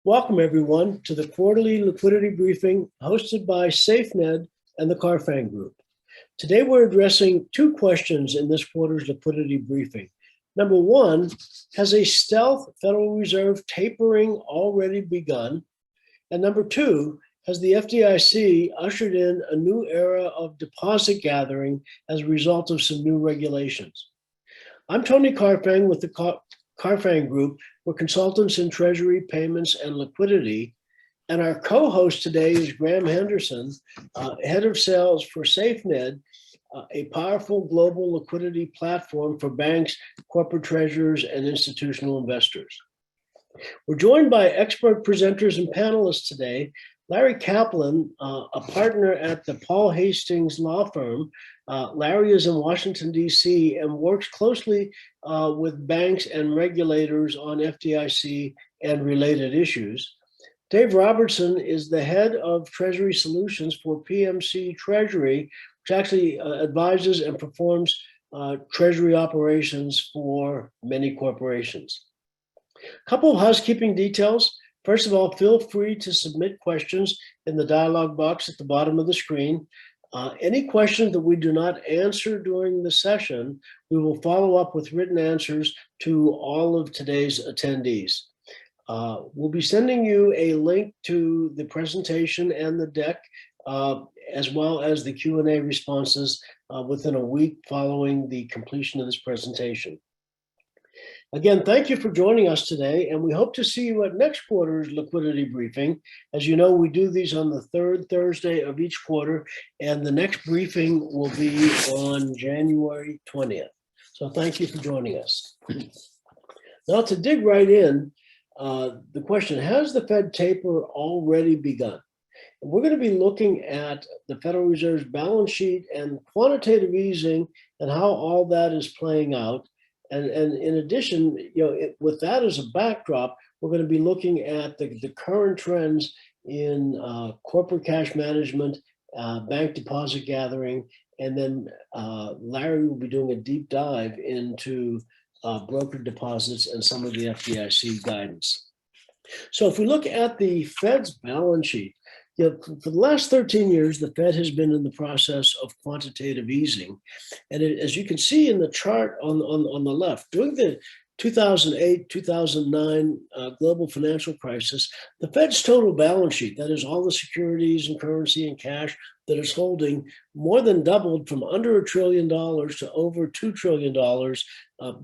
Welcome, everyone, to the quarterly liquidity briefing hosted by Safened and the Carfang Group. Today, we're addressing two questions in this quarter's liquidity briefing. Number one, has a stealth Federal Reserve tapering already begun? And number two, has the FDIC ushered in a new era of deposit gathering as a result of some new regulations? I'm Tony Carfang with the Carfang Group. We're consultants in treasury, payments, and liquidity. And our co-host today is Graham Henderson, head of sales for Safened, a powerful global liquidity platform for banks, corporate treasurers, and institutional investors. We're joined by expert presenters and panelists today. Larry Kaplan, a partner at the Paul Hastings law firm. Larry is in Washington, D.C. and works closely with banks and regulators on FDIC and related issues. Dave Robertson is the head of Treasury Solutions for PMC Treasury, which actually advises and performs treasury operations for many corporations. A couple of housekeeping details. First of all, feel free to submit questions in the dialog box at the bottom of the screen. Any questions that we do not answer during the session, we will follow up with written answers to all of today's attendees. We'll be sending you a link to the presentation and the deck, as well as the Q&A responses within a week following the completion of this presentation. Again, thank you for joining us today, and we hope to see you at next quarter's liquidity briefing. As you know, we do these on the third Thursday of each quarter, and the next briefing will be on January 20th. So thank you for joining us. Now, to dig right in, the question, has the Fed taper already begun? And we're going to be looking at the Federal Reserve's balance sheet and quantitative easing and how all that is playing out. And in addition, with that as a backdrop, we're going to be looking at the current trends in corporate cash management, bank deposit gathering, and then Larry will be doing a deep dive into brokered deposits and some of the FDIC guidance. So if we look at the Fed's balance sheet, for the last 13 years, the Fed has been in the process of quantitative easing. And as you can see in the chart on the left, during the 2008-2009 global financial crisis, the Fed's total balance sheet, that is all the securities and currency and cash that it's holding, more than doubled from under $1 trillion to over $2 trillion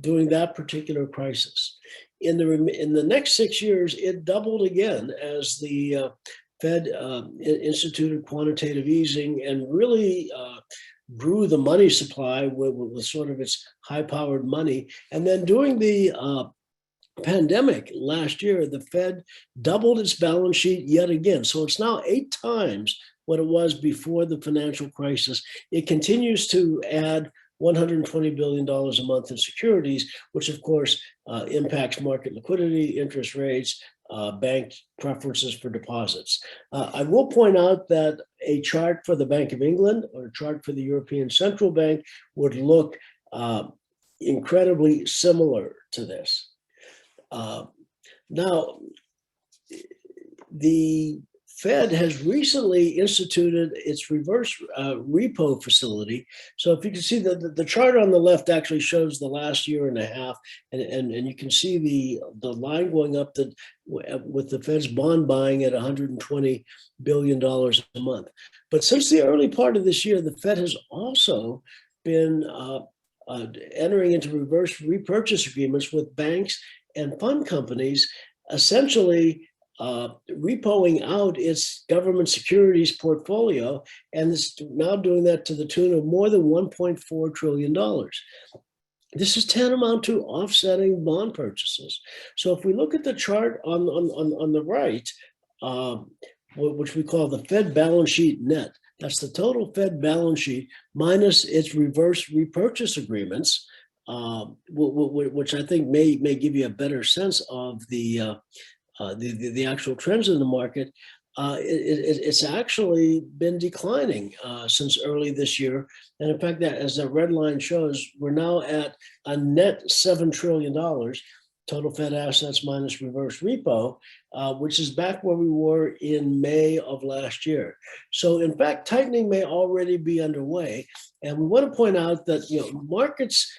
during that particular crisis. In the next 6 years, it doubled again as the Fed instituted quantitative easing and really grew the money supply with sort of its high-powered money. And then during the pandemic last year, the Fed doubled its balance sheet yet again. So it's now 8 times what it was before the financial crisis. It continues to add $120 billion a month in securities, which of course impacts market liquidity, interest rates, bank preferences for deposits. I will point out that a chart for the Bank of England or a chart for the European Central Bank would look incredibly similar to this. Now, the Fed has recently instituted its reverse repo facility. So if you can see the chart on the left actually shows the last year and a half, and you can see the line going up with the Fed's bond buying at $120 billion a month. But since the early part of this year, the Fed has also been entering into reverse repurchase agreements with banks and fund companies, essentially repoing out its government securities portfolio, and it's now doing that to the tune of more than $1.4 trillion. This is tantamount to offsetting bond purchases. So if we look at the chart on the right, which we call the Fed balance sheet net, that's the total Fed balance sheet minus its reverse repurchase agreements, which I think may give you a better sense of the actual trends in the market. It's actually been declining since early this year. And in fact, that as the red line shows, we're now at a net $7 trillion. total Fed assets minus reverse repo, which is back where we were in May of last year. So in fact, tightening may already be underway. And we want to point out that markets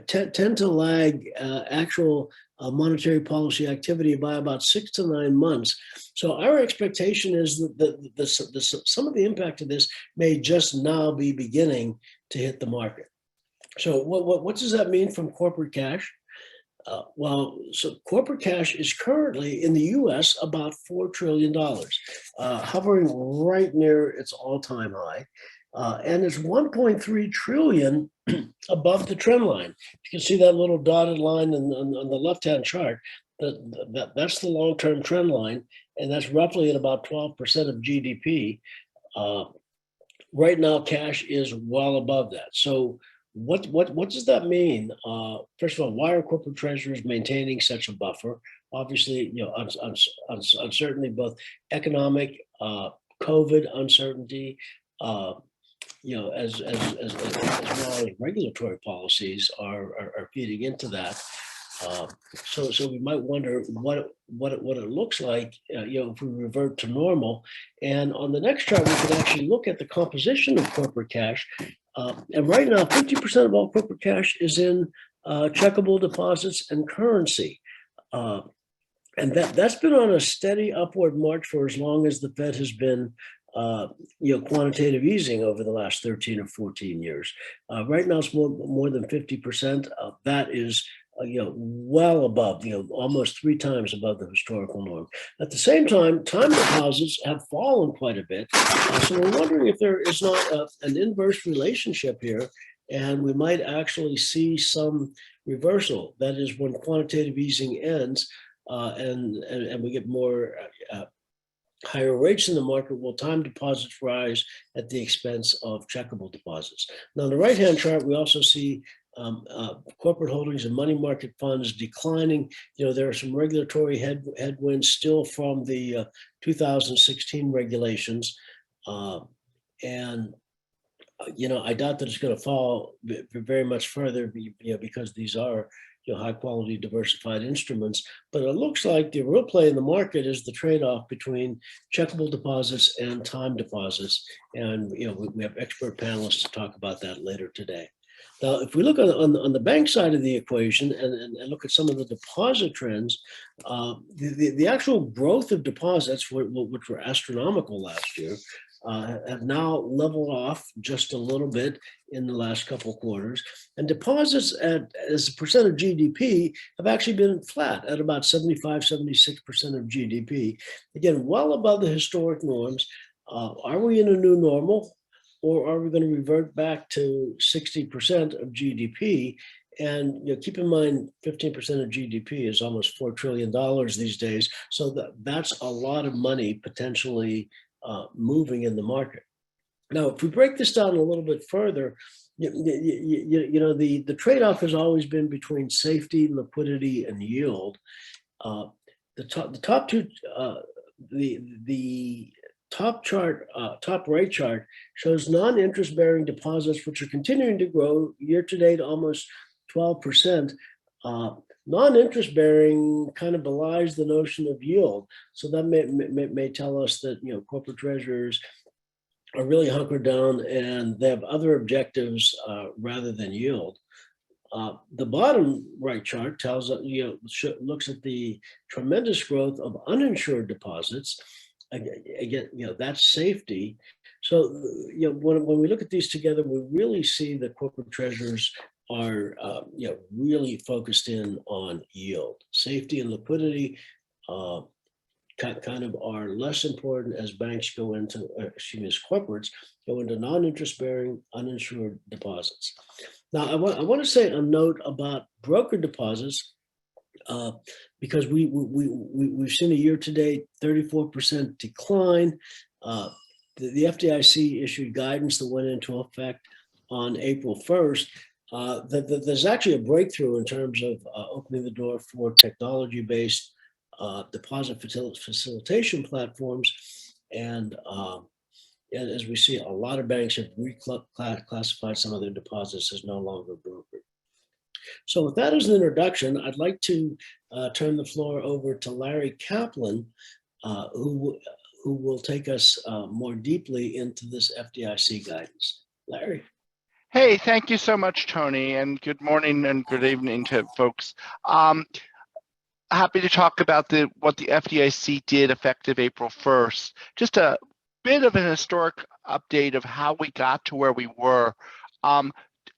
tend to lag actual monetary policy activity by about 6 to 9 months. So our expectation is that some of the impact of this may just now be beginning to hit the market. So what does that mean from corporate cash? So corporate cash is currently in the U.S. about $4 trillion, hovering right near its all-time high. And it's 1.3 trillion above the trend line. You can see that little dotted line on the left-hand chart. That's the long-term trend line, and that's roughly at about 12% of GDP. Right now, cash is well above that. So what does that mean? First of all, why are corporate treasurers maintaining such a buffer? Obviously, uncertainty, both economic, COVID uncertainty, as well as regulatory policies are feeding into that. So we might wonder what it looks like, if we revert to normal. And on the next chart, we can actually look at the composition of corporate cash. And right now, 50% of all corporate cash is in checkable deposits and currency. And that's been on a steady upward march for as long as the Fed has been quantitative easing over the last 13 or 14 years. Right now, it's more than 50%. That is well above, almost 3 times above the historical norm. At the same time deposits have fallen quite a bit. So we're wondering if there is not an inverse relationship here, and we might actually see some reversal. That is, when quantitative easing ends and we get more higher rates in the market, will time deposits rise at the expense of checkable deposits? Now, on the right-hand chart, we also see corporate holdings and money market funds declining. There are some regulatory headwinds still from the 2016 regulations. And I doubt that it's going to fall very much further, because these are high quality diversified instruments. But it looks like the real play in the market is the trade-off between checkable deposits and time deposits. And we have expert panelists to talk about that later today. Now, if we look on the bank side of the equation and look at some of the deposit trends, the actual growth of deposits, which were astronomical last year, have now leveled off just a little bit in the last couple of quarters. And deposits as a percent of GDP have actually been flat at about 75, 76% of GDP. Again, well above the historic norms. Are we in a new normal, or are we going to revert back to 60% of GDP? And keep in mind, 15% of GDP is almost $4 trillion these days. So that's a lot of money potentially moving in the market. Now, if we break this down a little bit further, the trade-off has always been between safety, liquidity, and yield. The top right chart shows non-interest-bearing deposits, which are continuing to grow year to date, almost 12%. Non-interest bearing kind of belies the notion of yield. So that may tell us that corporate treasurers are really hunkered down and they have other objectives rather than yield. The bottom right chart tells us, looks at the tremendous growth of uninsured deposits. Again, that's safety. So when we look at these together, we really see that corporate treasurers are really focused in on yield. Safety and liquidity kind of are less important as banks go into, as corporates go into non-interest bearing uninsured deposits. Now, I want to say a note about broker deposits, because we've seen a year-to-date 34% decline. The FDIC issued guidance that went into effect on April 1st. There's actually a breakthrough in terms of opening the door for technology-based deposit facilitation platforms. And as we see, a lot of banks have reclassified some of their deposits as no longer brokered. So with that as an introduction, I'd like to turn the floor over to Larry Kaplan, who will take us more deeply into this FDIC guidance. Larry. Hey, thank you so much, Tony, and good morning and good evening to folks. Happy to talk about what the FDIC did effective April 1st. Just a bit of an historic update of how we got to where we were.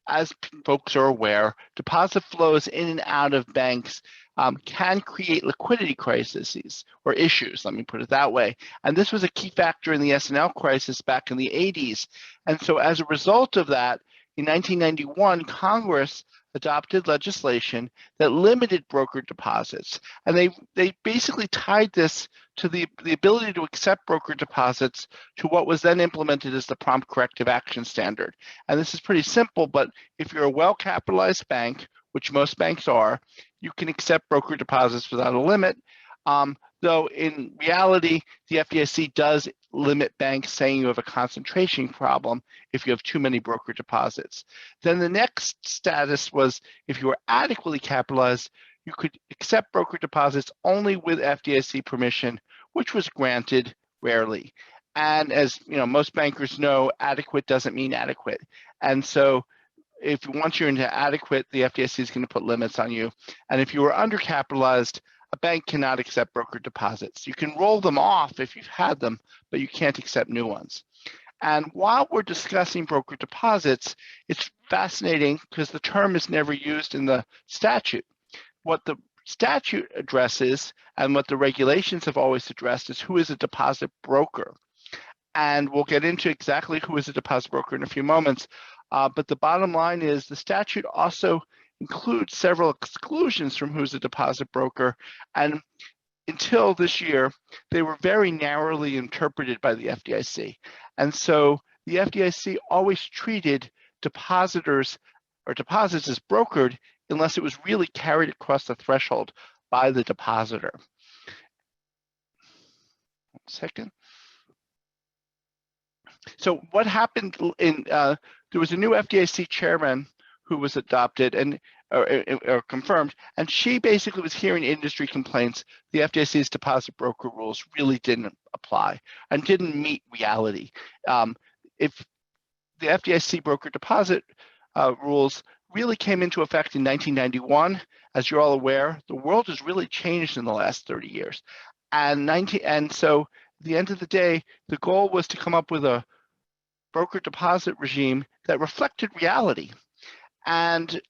As folks are aware, deposit flows in and out of banks can create liquidity crises or issues, let me put it that way. And this was a key factor in the S&L crisis back in the 80s. And so as a result of that, in 1991, Congress adopted legislation that limited brokered deposits. And they basically tied this to the ability to accept brokered deposits to what was then implemented as the prompt corrective action standard. And this is pretty simple, but if you're a well-capitalized bank, which most banks are, you can accept brokered deposits without a limit. Though in reality, the FDIC does limit banks, saying you have a concentration problem if you have too many broker deposits. Then the next status was if you were adequately capitalized, you could accept broker deposits only with FDIC permission, which was granted rarely. And as you know, most bankers know, adequate doesn't mean adequate. And so once you're into adequate, the FDIC is going to put limits on you. And if you were undercapitalized, a bank cannot accept brokered deposits. You can roll them off if you've had them, but you can't accept new ones. And while we're discussing brokered deposits, it's fascinating because the term is never used in the statute. What the statute addresses and what the regulations have always addressed is who is a deposit broker. And we'll get into exactly who is a deposit broker in a few moments. But the bottom line is the statute also includes several exclusions from who's a deposit broker. And until this year, they were very narrowly interpreted by the FDIC. And so the FDIC always treated depositors or deposits as brokered unless it was really carried across the threshold by the depositor. 1 second. So what happened there was a new FDIC chairman who was adopted and or confirmed, and she basically was hearing industry complaints. The FDIC's deposit broker rules really didn't apply and didn't meet reality. If the FDIC broker deposit rules really came into effect in 1991, as you're all aware, the world has really changed in the last 30 years. And so at the end of the day, the goal was to come up with a broker deposit regime that reflected reality. And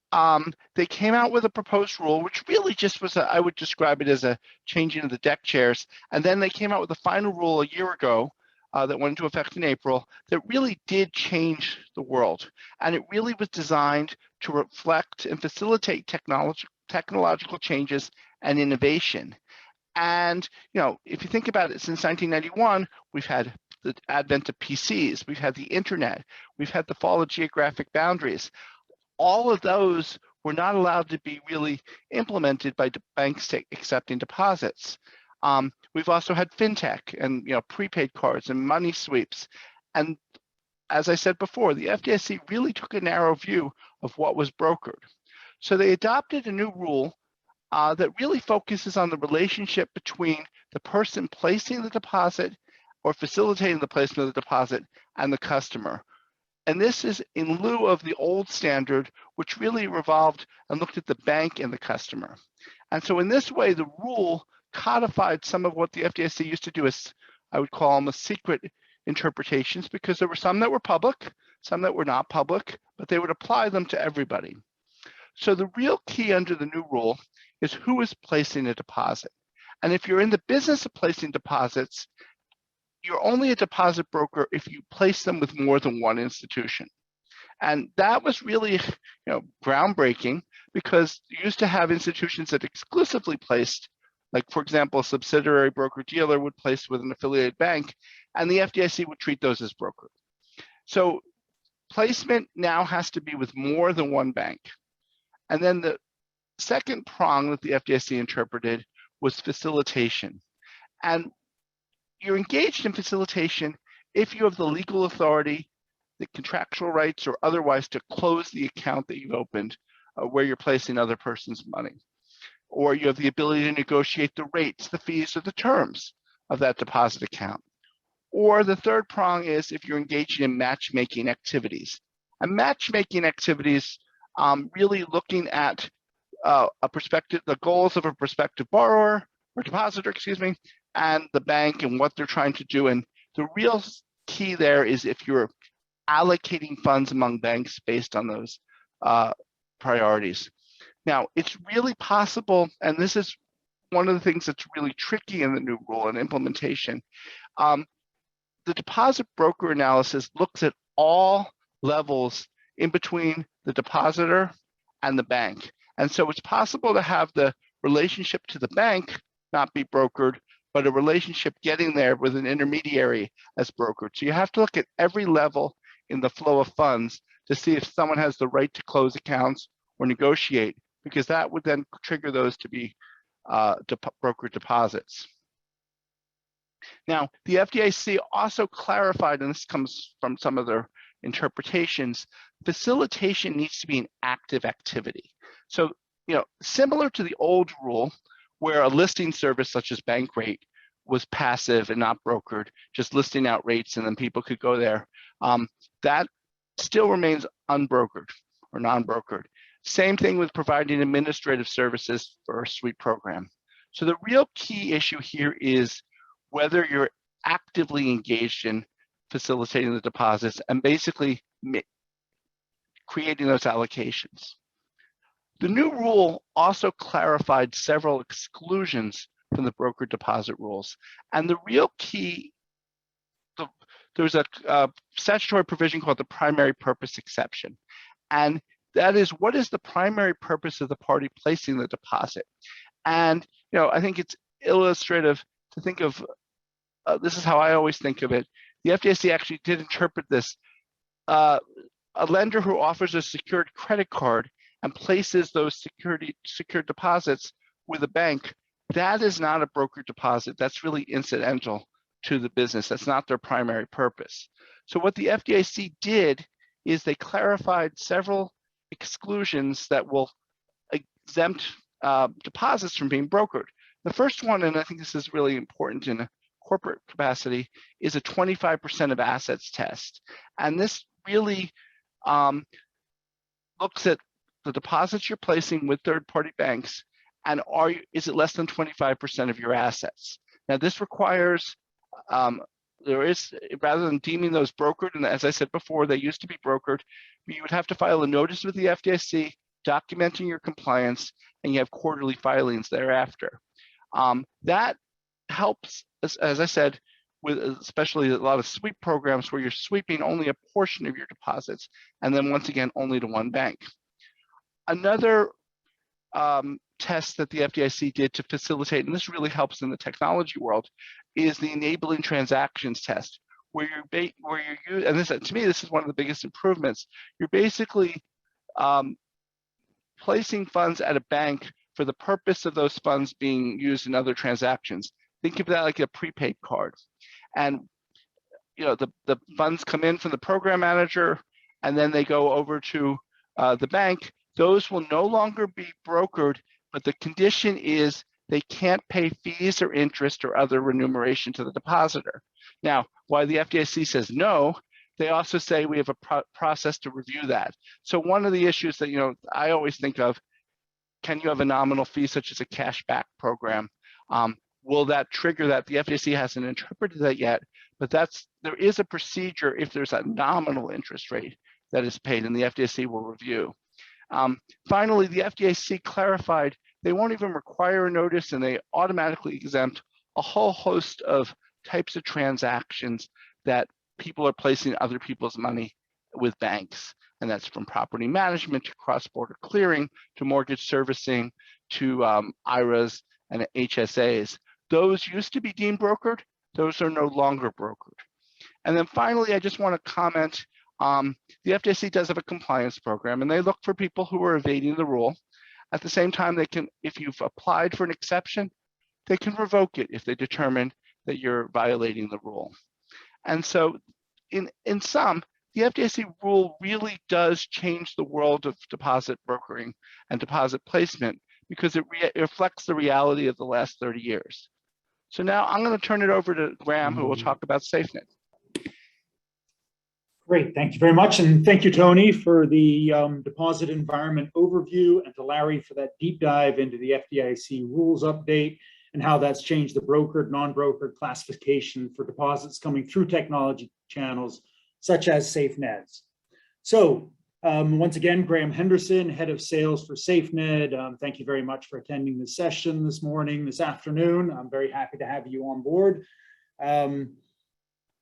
they came out with a proposed rule, which really just was, I would describe it as a changing of the deck chairs. And then they came out with a final rule a year ago that went into effect in April that really did change the world. And it really was designed to reflect and facilitate technological changes and innovation. And you know, if you think about it, since 1991, we've had the advent of PCs, we've had the internet, we've had the fall of geographic boundaries. All of those were not allowed to be really implemented by banks accepting deposits. We've also had fintech and prepaid cards and money sweeps. And as I said before, the FDIC really took a narrow view of what was brokered. So they adopted a new rule that really focuses on the relationship between the person placing the deposit or facilitating the placement of the deposit and the customer. And this is in lieu of the old standard, which really revolved and looked at the bank and the customer. And so in this way, the rule codified some of what the FDIC used to do as, I would call them, secret interpretations, because there were some that were public, some that were not public, but they would apply them to everybody. So the real key under the new rule is who is placing a deposit. And if you're in the business of placing deposits, you're only a deposit broker if you place them with more than one institution. And that was really groundbreaking, because you used to have institutions that exclusively placed, like for example, a subsidiary broker-dealer would place with an affiliated bank, and the FDIC would treat those as brokered. So placement now has to be with more than one bank. And then the second prong that the FDIC interpreted was facilitation. And you're engaged in facilitation if you have the legal authority, the contractual rights, or otherwise to close the account that you've opened where you're placing other person's money. Or you have the ability to negotiate the rates, the fees, or the terms of that deposit account. Or the third prong is if you're engaging in matchmaking activities. And matchmaking activities, really looking at the goals of a prospective borrower or depositor, and the bank and what they're trying to do. And the real key there is if you're allocating funds among banks based on those priorities. Now, it's really possible, and this is one of the things that's really tricky in the new rule and implementation. The deposit broker analysis looks at all levels in between the depositor and the bank. And so it's possible to have the relationship to the bank not be brokered, but a relationship getting there with an intermediary as brokered. So you have to look at every level in the flow of funds to see if someone has the right to close accounts or negotiate, because that would then trigger those to be brokered deposits. Now, the FDIC also clarified, and this comes from some of their interpretations, facilitation needs to be an active activity. So, similar to the old rule where a listing service such as Bankrate was passive and not brokered, just listing out rates and then people could go there, that still remains unbrokered or non-brokered. Same thing with providing administrative services for a sweep program. So the real key issue here is whether you're actively engaged in facilitating the deposits and basically creating those allocations. The new rule also clarified several exclusions from the broker deposit rules. And the real key, there's a statutory provision called the primary purpose exception. And that is, what is the primary purpose of the party placing the deposit? And I think it's illustrative to think of, this is how I always think of it. The FDIC actually did interpret this. A lender who offers a secured credit card and places those secured deposits with a bank, that is not a broker deposit. That's really incidental to the business. That's not their primary purpose. So what the FDIC did is they clarified several exclusions that will exempt deposits from being brokered. The first one, and I think this is really important in a corporate capacity, is a 25% of assets test. And this really looks at the deposits you're placing with third-party banks, and is it less than 25% of your assets? Now, this requires, rather than deeming those brokered, and as I said before, they used to be brokered, you would have to file a notice with the FDIC documenting your compliance, and you have quarterly filings thereafter. That helps, as I said, with especially a lot of sweep programs where you're sweeping only a portion of your deposits, and then once again, only to one bank. Another test that the FDIC did to facilitate, and this really helps in the technology world, is the enabling transactions test, where you're and this, to me, this is one of the biggest improvements. You're basically placing funds at a bank for the purpose of those funds being used in other transactions. Think of that like a prepaid card. And the funds come in from the program manager, and then they go over to the bank. Those will no longer be brokered, but the condition is they can't pay fees or interest or other remuneration to the depositor. Now, why the FDIC says no, they also say we have a process to review that. So one of the issues that I always think of, can you have a nominal fee such as a cashback program? Will that trigger that? The FDIC hasn't interpreted that yet, but there is a procedure if there's a nominal interest rate that is paid, and the FDIC will review. Finally, the FDIC clarified they won't even require a notice, and they automatically exempt a whole host of types of transactions that people are placing other people's money with banks. And that's from property management to cross-border clearing to mortgage servicing to IRAs and HSAs. Those used to be deemed brokered. Those are no longer brokered. And then finally, I just want to comment, the FDIC does have a compliance program, and they look for people who are evading the rule. At the same time, they can, if you've applied for an exception, they can revoke it if they determine that you're violating the rule. And so in sum, the FDIC rule really does change the world of deposit brokering and deposit placement because it reflects the reality of the last 30 years. So now I'm going to turn it over to Graham, who will talk about Safened. Great, thank you very much. And thank you, Tony, for the deposit environment overview, and to Larry for that deep dive into the FDIC rules update and how that's changed the brokered, non-brokered classification for deposits coming through technology channels such as Safened. So once again, Graham Henderson, head of sales for Safened. Thank you very much for attending this session this morning, this afternoon. I'm very happy to have you on board.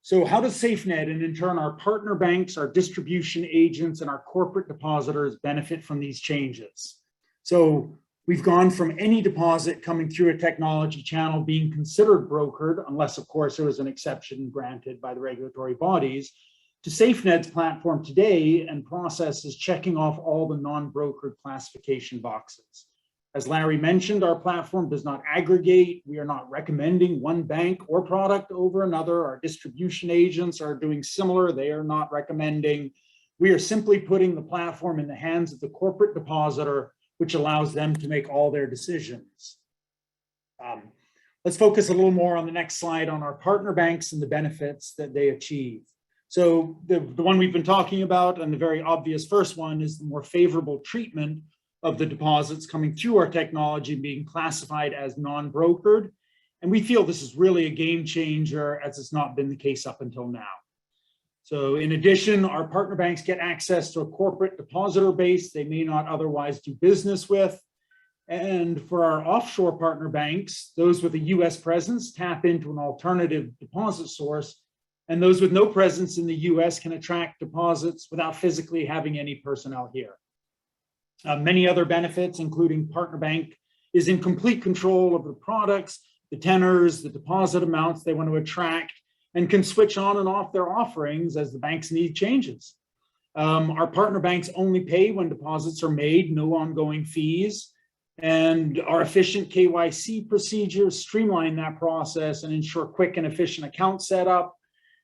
So how does Safened, and in turn our partner banks, our distribution agents, and our corporate depositors benefit from these changes? So we've gone from any deposit coming through a technology channel being considered brokered, unless of course there was an exception granted by the regulatory bodies, to Safened's platform today, and processes checking off all the non-brokered classification boxes. As Larry mentioned, our platform does not aggregate. We are not recommending one bank or product over another. Our distribution agents are doing similar. They are not recommending. We are simply putting the platform in the hands of the corporate depositor, which allows them to make all their decisions. Let's focus a little more on the next slide on our partner banks and the benefits that they achieve. So the one we've been talking about, and the very obvious first one, is the more favorable treatment of the deposits coming through our technology being classified as non-brokered. And we feel this is really a game changer, as it's not been the case up until now. So in addition, our partner banks get access to a corporate depositor base they may not otherwise do business with. And for our offshore partner banks, those with a US presence tap into an alternative deposit source, and those with no presence in the US can attract deposits without physically having any personnel here. Many other benefits, including partner bank is in complete control of the products, the tenors, the deposit amounts they want to attract, and can switch on and off their offerings as the bank's need changes. Our partner banks only pay when deposits are made, no ongoing fees, and our efficient KYC procedures streamline that process and ensure quick and efficient account setup.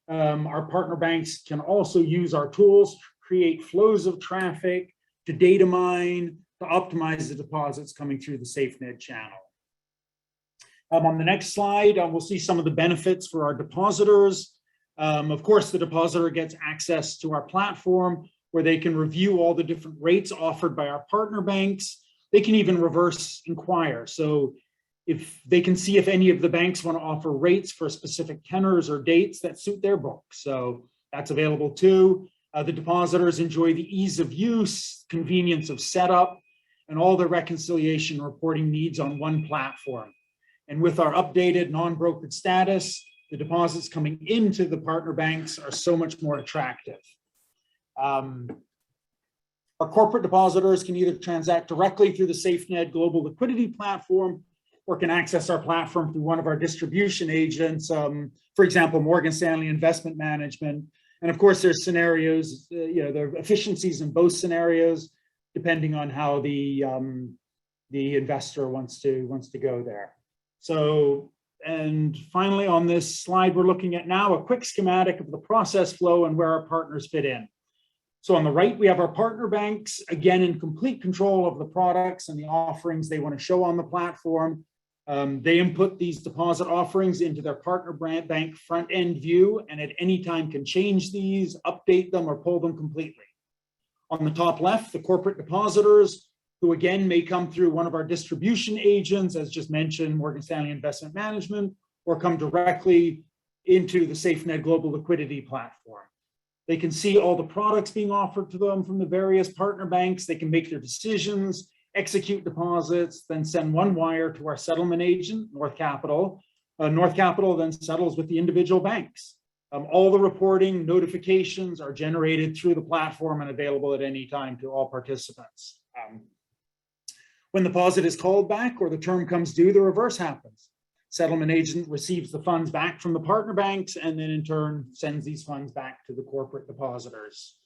Our partner banks can also use our tools to create flows of traffic, to data mine, to optimize the deposits coming through the Safened channel. On the next slide, we'll see some of the benefits for our depositors. Of course, the depositor gets access to our platform where they can review all the different rates offered by our partner banks. They can even reverse inquire. So if they can see if any of the banks want to offer rates for specific tenors or dates that suit their book. So that's available too. The depositors enjoy the ease of use, convenience of setup, and all the reconciliation reporting needs on one platform. And with our updated non-brokered status, the deposits coming into the partner banks are so much more attractive. Our corporate depositors can either transact directly through the Safened Global Liquidity platform, or can access our platform through one of our distribution agents, for example, Morgan Stanley Investment Management. And of course, there's scenarios, there are efficiencies in both scenarios, depending on how the investor wants to go there. So, and finally on this slide, we're looking at now a quick schematic of the process flow and where our partners fit in. So on the right, we have our partner banks, again, in complete control of the products and the offerings they want to show on the platform. They input these deposit offerings into their partner bank front-end view, and at any time can change these, update them, or pull them completely. On the top left, the corporate depositors, who again may come through one of our distribution agents, as just mentioned, Morgan Stanley Investment Management, or come directly into the Safened Global Liquidity platform. They can see all the products being offered to them from the various partner banks. They can make their decisions, execute deposits, then send one wire to our settlement agent, North Capital. North Capital then settles with the individual banks. All the reporting notifications are generated through the platform and available at any time to all participants. When the deposit is called back or the term comes due, the reverse happens. Settlement agent receives the funds back from the partner banks and then in turn sends these funds back to the corporate depositors.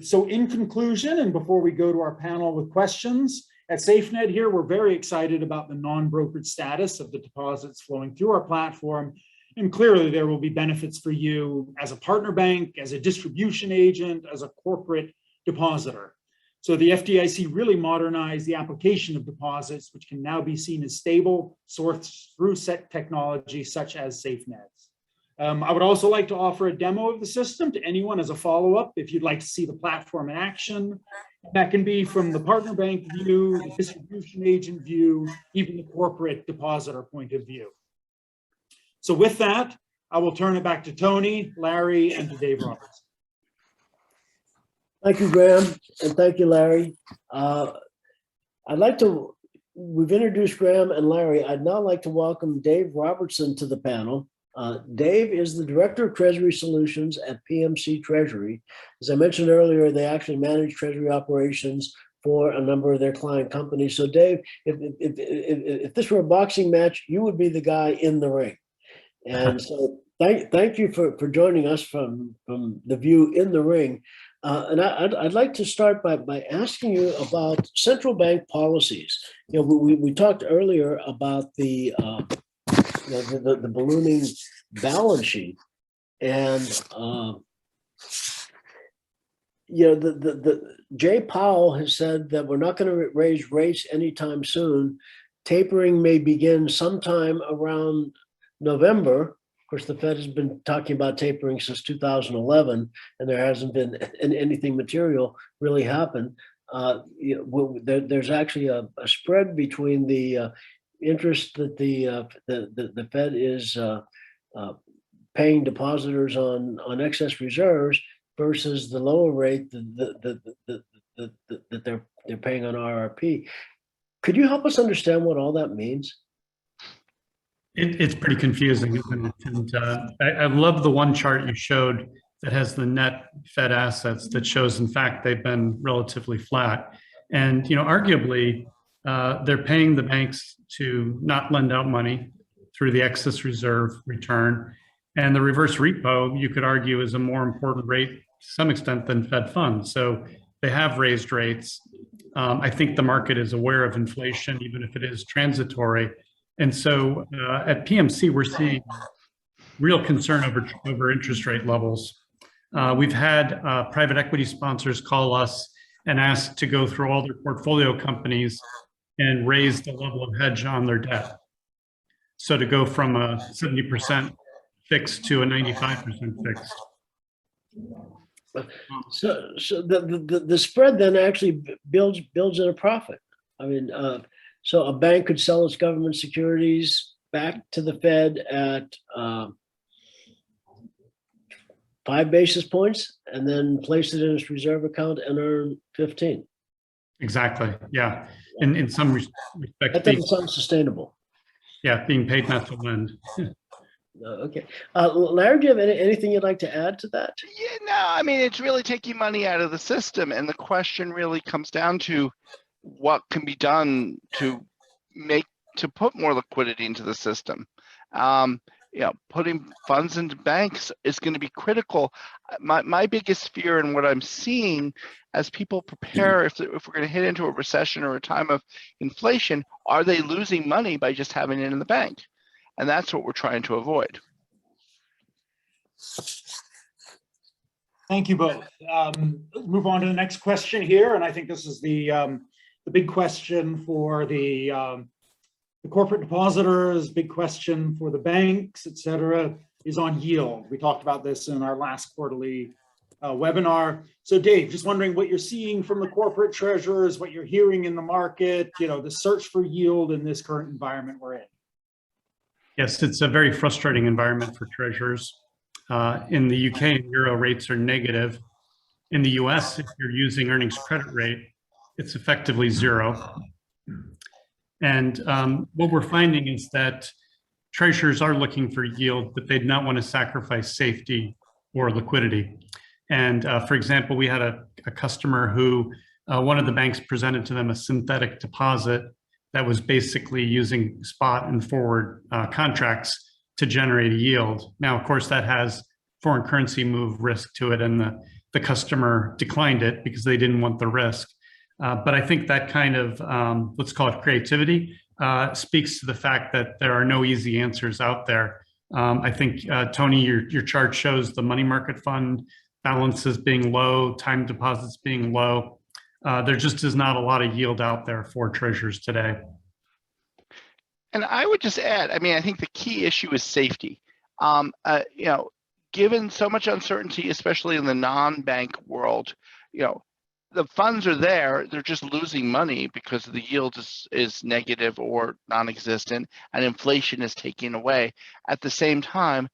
So in conclusion, and before we go to our panel with questions, at Safened here, we're very excited about the non-brokered status of the deposits flowing through our platform And clearly there will be benefits for you as a partner bank, as a distribution agent, as a corporate depositor. So the FDIC really modernized the application of deposits, which can now be seen as stable, sourced through set technology such as Safened. I would also like to offer a demo of the system to anyone as a follow-up if you'd like to see the platform in action. That can be from the partner bank view, the distribution agent view, even the corporate depositor point of view. So with that, I will turn it back to Tony, Larry, and to Dave Robertson. Thank you, Graham, and thank you, Larry. We've introduced Graham and Larry. I'd now like to welcome Dave Robertson to the panel. Dave is the Director of Treasury Solutions at PMC Treasury. As I mentioned earlier, they actually manage treasury operations for a number of their client companies. So Dave, if this were a boxing match, you would be the guy in the ring. And so thank you for joining us from the view in the ring. And I'd like to start by asking you about central bank policies. You know, we talked earlier about the ballooning balance sheet, and the Jay Powell has said that we're not going to raise rates anytime soon. Tapering may begin sometime around November. Of course, the Fed has been talking about tapering since 2011, and there hasn't been anything material really happen. There's actually a spread between the interest that the Fed is paying depositors on excess reserves versus the lower rate that they're paying on RRP. Could you help us understand what all that means? It's pretty confusing, isn't it? And I love the one chart you showed that has the net Fed assets that shows, in fact, they've been relatively flat. And, arguably, they're paying the banks to not lend out money through the excess reserve return. And the reverse repo, you could argue, is a more important rate to some extent than Fed funds. So they have raised rates. I think the market is aware of inflation, even if it is transitory. And so at PMC, we're seeing real concern over interest rate levels. We've had private equity sponsors call us and ask to go through all their portfolio companies and raise the level of hedge on their debt. So to go from a 70% fixed to a 95% fixed. So the spread then actually builds in a profit. I mean, so a bank could sell its government securities back to the Fed at 5 basis points and then place it in its reserve account and earn 15. Exactly. Yeah. And in some respects, that doesn't sound sustainable. Yeah, being paid not to lend. Okay. Larry, do you have anything you'd like to add to that? Yeah, no, I mean, it's really taking money out of the system. And the question really comes down to what can be done to put more liquidity into the system. Putting funds into banks is going to be critical. My biggest fear and what I'm seeing as people prepare, if we're going to hit into a recession or a time of inflation, are they losing money by just having it in the bank? And that's what we're trying to avoid. Thank you both. Move on to the next question here, and I think this is the big question for the corporate depositors, big question for the banks, et cetera, is on yield. We talked about this in our last quarterly webinar. So Dave, just wondering what you're seeing from the corporate treasurers, what you're hearing in the market, the search for yield in this current environment we're in. Yes, it's a very frustrating environment for treasurers. In the UK and Euro, rates are negative. In the US, if you're using earnings credit rate, it's effectively zero. And what we're finding is that treasurers are looking for yield, but they do not want to sacrifice safety or liquidity. And for example, we had a customer who one of the banks presented to them a synthetic deposit that was basically using spot and forward contracts to generate a yield. Now, of course, that has foreign currency move risk to it, and the customer declined it because they didn't want the risk. But I think that kind of, let's call it creativity, speaks to the fact that there are no easy answers out there. I think, Tony, your chart shows the money market fund balances being low, time deposits being low. There just is not a lot of yield out there for treasurers today. And I would just add, I mean, I think the key issue is safety. Given so much uncertainty, especially in the non-bank world, the funds are there, they're just losing money because the yield is negative or non-existent, and inflation is taken away. At the same time,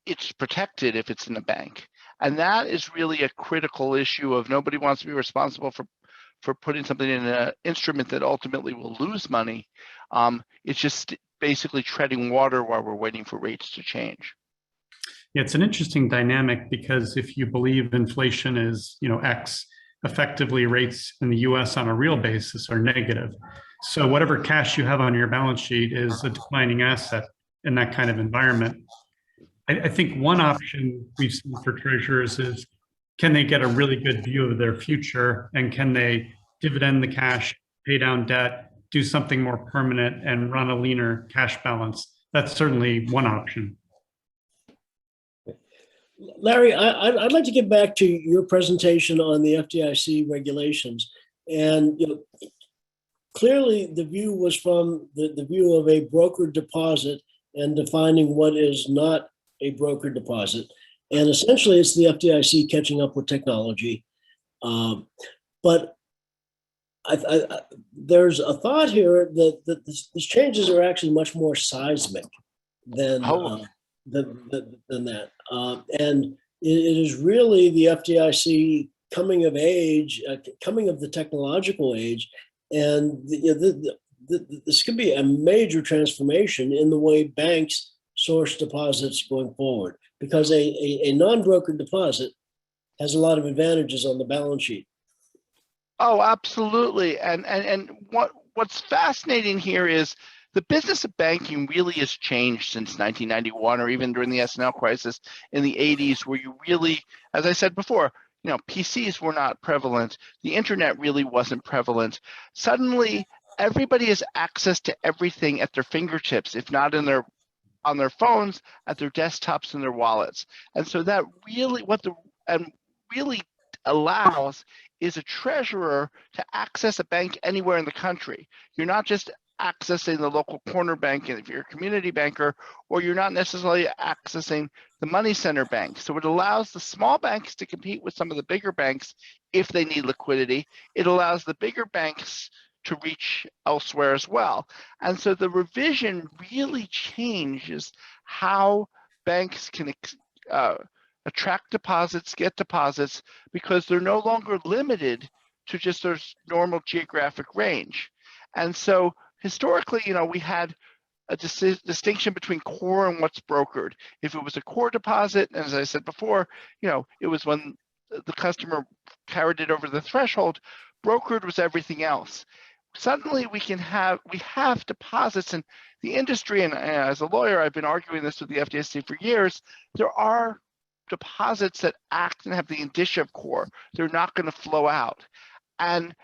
it's protected if it's in a bank. And that is really a critical issue of nobody wants to be responsible for putting something in an instrument that ultimately will lose money. It's just basically treading water while we're waiting for rates to change. Yeah, it's an interesting dynamic because if you believe inflation is, X, effectively rates in the US on a real basis are negative. So whatever cash you have on your balance sheet is a declining asset in that kind of environment. I think one option we've seen for treasurers is, can they get a really good view of their future, and can they dividend the cash, pay down debt, do something more permanent, and run a leaner cash balance? That's certainly one option. Larry, I'd like to get back to your presentation on the FDIC regulations. And clearly the view was from the view of a brokered deposit and defining what is not a brokered deposit. And essentially it's the FDIC catching up with technology. But there's a thought here that these changes are actually much more seismic than that. And it is really the FDIC coming of age, coming of the technological age. And this could be a major transformation in the way banks source deposits going forward, because a non-brokered deposit has a lot of advantages on the balance sheet. Oh, absolutely. And what's fascinating here is the business of banking really has changed since 1991, or even during the S&L crisis in the 80s, where you really, as I said before, PCs were not prevalent. The internet really wasn't prevalent. Suddenly, everybody has access to everything at their fingertips, if not on their phones, at their desktops and their wallets. And so that really really allows is a treasurer to access a bank anywhere in the country. You're not just accessing the local corner bank if you're a community banker, or you're not necessarily accessing the money center bank. So it allows the small banks to compete with some of the bigger banks if they need liquidity. It allows the bigger banks to reach elsewhere as well. And so the revision really changes how banks can attract deposits, get deposits, because they're no longer limited to just their normal geographic range. And so historically, we had a distinction between core and what's brokered. If it was a core deposit, as I said before, it was when the customer carried it over the threshold. Brokered was everything else. Suddenly we have deposits in the industry, and as a lawyer, I've been arguing this with the FDIC for years. There are deposits that act and have the indicia of core. They're not going to flow out. And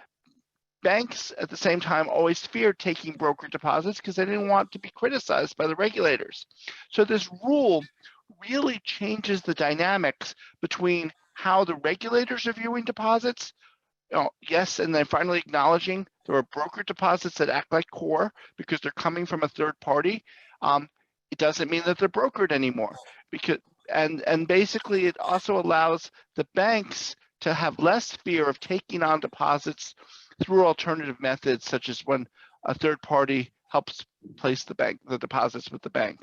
banks at the same time always feared taking broker deposits because they didn't want to be criticized by the regulators. So this rule really changes the dynamics between how the regulators are viewing deposits. Yes, and then finally acknowledging there are broker deposits that act like core because they're coming from a third party. It doesn't mean that they're brokered anymore, because and basically it also allows the banks to have less fear of taking on deposits through alternative methods, such as when a third party helps place the deposits with the bank.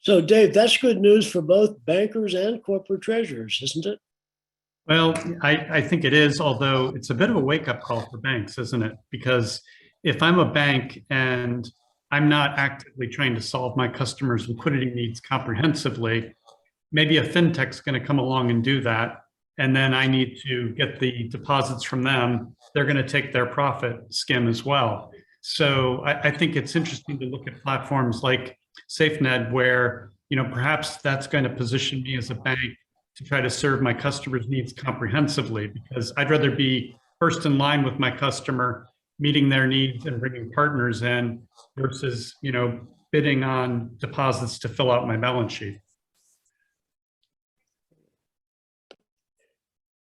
So Dave, that's good news for both bankers and corporate treasurers, isn't it? Well, I think it is, although it's a bit of a wake-up call for banks, isn't it? Because if I'm a bank and I'm not actively trying to solve my customers' liquidity needs comprehensively, maybe a fintech's going to come along and do that, and then I need to get the deposits from them. They're going to take their profit skim as well. So I think it's interesting to look at platforms like Safened, where perhaps that's going to position me as a bank to try to serve my customers' needs comprehensively, because I'd rather be first in line with my customer, meeting their needs and bringing partners in, versus bidding on deposits to fill out my balance sheet.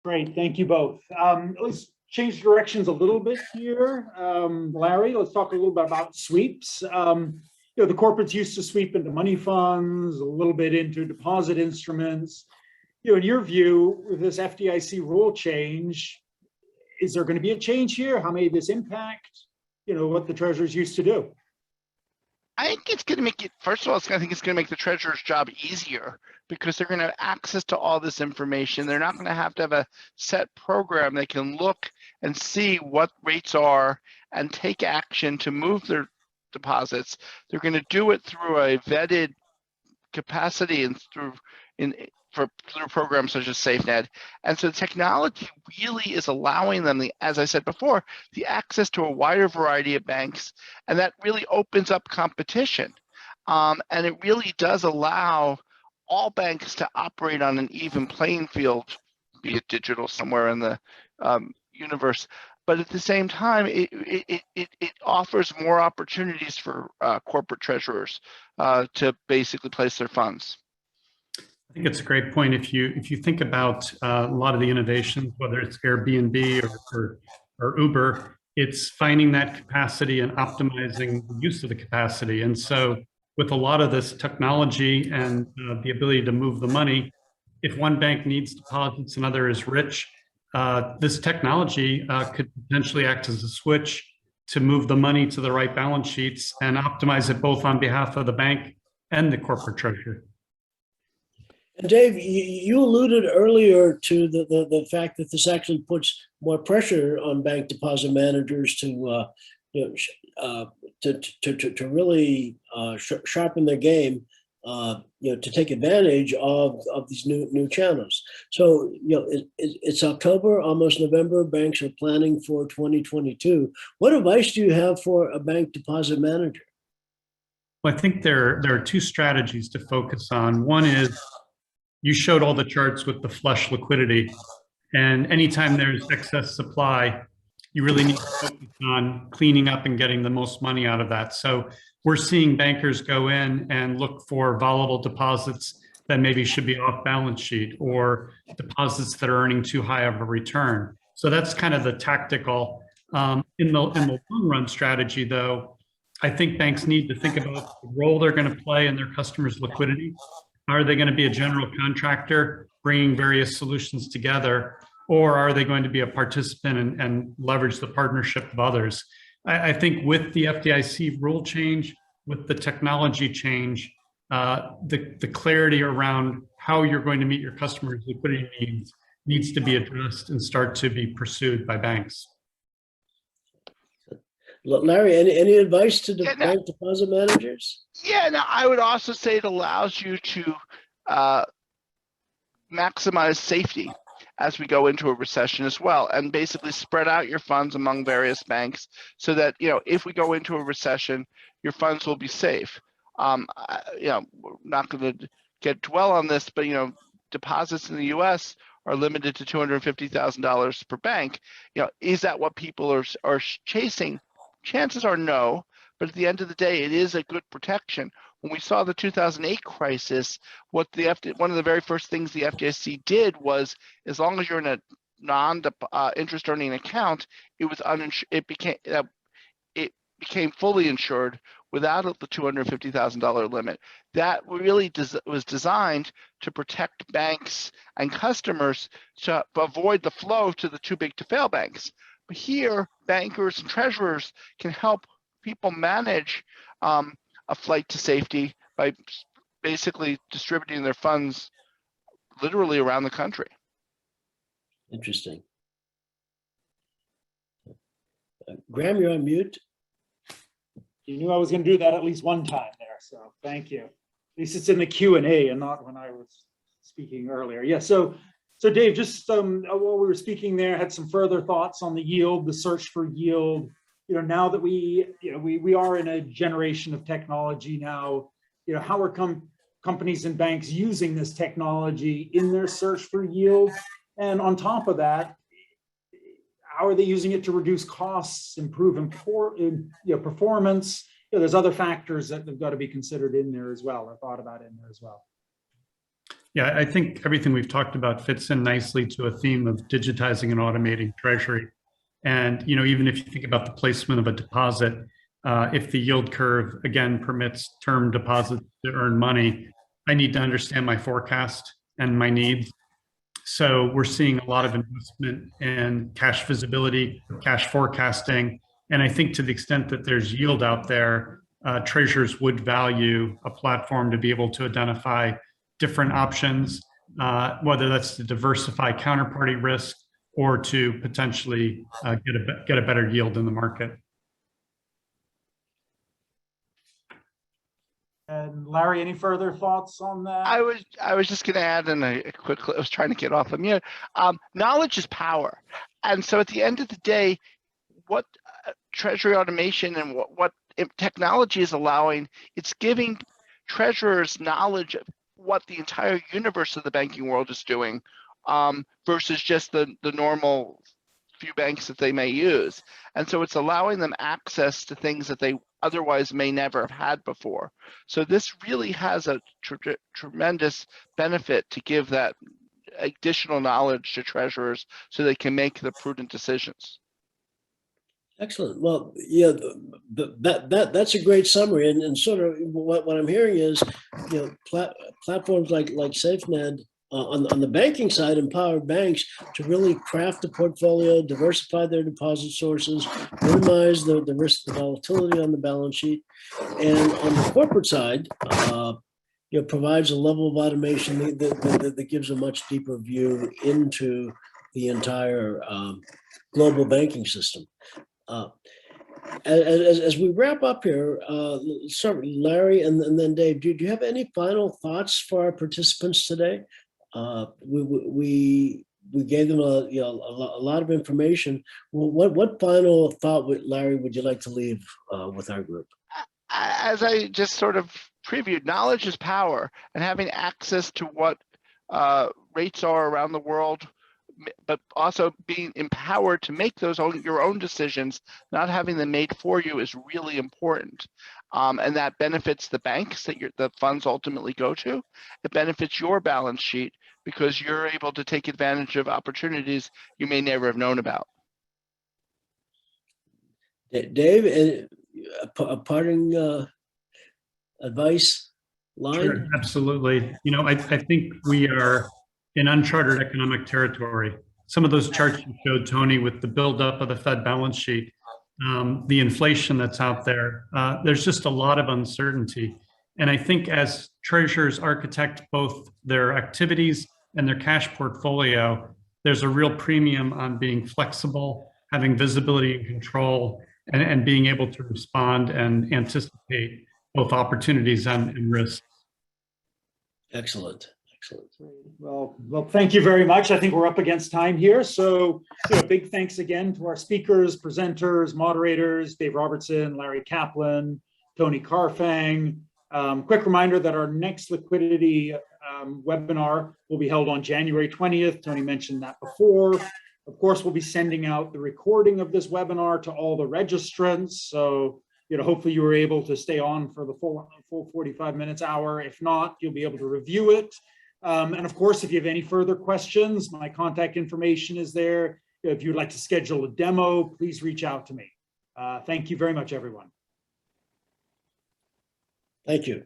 Great, thank you both. Let's change directions a little bit here. Larry, let's talk a little bit about sweeps. The corporates used to sweep into money funds, a little bit into deposit instruments. In your view, with this FDIC rule change, is there going to be a change here? How may this impact, what the treasurers used to do? I think it's going to make it, first of all, I think it's going to make the treasurer's job easier because they're going to have access to all this information. They're not going to have a set program. They can look and see what rates are and take action to move their deposits. They're going to do it through a vetted capacity and through programs such as Safened. And so the technology really is allowing them, as I said before, the access to a wider variety of banks, and that really opens up competition. And it really does allow all banks to operate on an even playing field, be it digital somewhere in the universe. But at the same time, it offers more opportunities for corporate treasurers to basically place their funds. I think it's a great point. If you think about a lot of the innovations, whether it's Airbnb or Uber, it's finding that capacity and optimizing the use of the capacity. And so with a lot of this technology and the ability to move the money, if one bank needs deposits, another is rich, this technology could potentially act as a switch to move the money to the right balance sheets and optimize it both on behalf of the bank and the corporate treasurer. And Dave, you alluded earlier to the fact that this actually puts more pressure on bank deposit managers to really sharpen their game, to take advantage of these new channels. So it's October, almost November. Banks are planning for 2022. What advice do you have for a bank deposit manager? Well, I think there are two strategies to focus on. One is, you showed all the charts with the flush liquidity, and anytime there's excess supply, you really need to focus on cleaning up and getting the most money out of that. So we're seeing bankers go in and look for volatile deposits that maybe should be off balance sheet, or deposits that are earning too high of a return. So that's kind of the tactical. In the long run strategy, though, I think banks need to think about the role they're going to play in their customers' liquidity. Are they going to be a general contractor bringing various solutions together, or are they going to be a participant and leverage the partnership of others? I think with the FDIC rule change, with the technology change, the clarity around how you're going to meet your customers' liquidity needs to be addressed and start to be pursued by banks. Larry, any advice to the bank deposit managers? Yeah, now I would also say it allows you to maximize safety as we go into a recession as well, and basically spread out your funds among various banks so that, if we go into a recession, your funds will be safe. We're not going to dwell on this, but, deposits in the U.S. are limited to $250,000 per bank. Is that what people are chasing? Chances are no, but at the end of the day, it is a good protection. When we saw the 2008 crisis, one of the very first things the FDIC did was, as long as you're in a non-interest earning account, it became fully insured without the $250,000 limit. That really was designed to protect banks and customers to avoid the flow to the too big to fail banks. But here, bankers and treasurers can help people manage a flight to safety by basically distributing their funds literally around the country. Interesting. Graham, you're on mute. You knew I was going to do that at least one time there, so thank you. At least it's in the Q&A and not when I was speaking earlier. Yeah, so Dave, just while we were speaking there, had some further thoughts on the yield, the search for yield. Now that we are in a generation of technology now, how are companies and banks using this technology in their search for yield? And on top of that, how are they using it to reduce costs, improve performance, there's other factors that have got to be considered in there as well, or thought about in there as well. Yeah, I think everything we've talked about fits in nicely to a theme of digitizing and automating treasury. And, even if you think about the placement of a deposit, if the yield curve, again, permits term deposits to earn money, I need to understand my forecast and my needs. So we're seeing a lot of investment in cash visibility, cash forecasting. And I think to the extent that there's yield out there, treasurers would value a platform to be able to identify different options, whether that's to diversify counterparty risk or to potentially get a better yield in the market. And Larry, any further thoughts on that? I was just going to add in a quick. I was trying to get off of mute. Knowledge is power, and so at the end of the day, what treasury automation and what technology is allowing, it's giving treasurers knowledge of what the entire universe of the banking world is doing, versus just the normal few banks that they may use. And so it's allowing them access to things that they otherwise may never have had before. So this really has a tremendous benefit to give that additional knowledge to treasurers so they can make the prudent decisions. Excellent. Well, yeah, that's a great summary, and sort of what I'm hearing is, platforms like Safened on the banking side empower banks to really craft a portfolio, diversify their deposit sources, minimize the risk of volatility on the balance sheet, and on the corporate side, provides a level of automation that gives a much deeper view into the entire global banking system. As we wrap up here, start with Larry and then Dave. Do you have any final thoughts for our participants today? We gave them a lot of information. What final thought, Larry, would you like to leave with our group? As I just sort of previewed, knowledge is power, and having access to what rates are around the world, but also being empowered to make your own decisions, not having them made for you, is really important. And that benefits the banks that the funds ultimately go to. It benefits your balance sheet because you're able to take advantage of opportunities you may never have known about. Dave, a parting advice line? Sure, absolutely. I think we are in uncharted economic territory. Some of those charts you showed, Tony, with the buildup of the Fed balance sheet, the inflation that's out there, there's just a lot of uncertainty. And I think as treasurers architect both their activities and their cash portfolio, there's a real premium on being flexible, having visibility and control, and being able to respond and anticipate both opportunities and risks. Excellent. Well, thank you very much. I think we're up against time here. So big thanks again to our speakers, presenters, moderators, Dave Robertson, Larry Kaplan, Tony Carfang. Quick reminder that our next liquidity webinar will be held on January 20th. Tony mentioned that before. Of course, we'll be sending out the recording of this webinar to all the registrants. So, hopefully you were able to stay on for the full 45 minutes, hour. If not, you'll be able to review it. And of course, if you have any further questions, my contact information is there. If you'd like to schedule a demo, please reach out to me. Thank you very much, everyone. Thank you.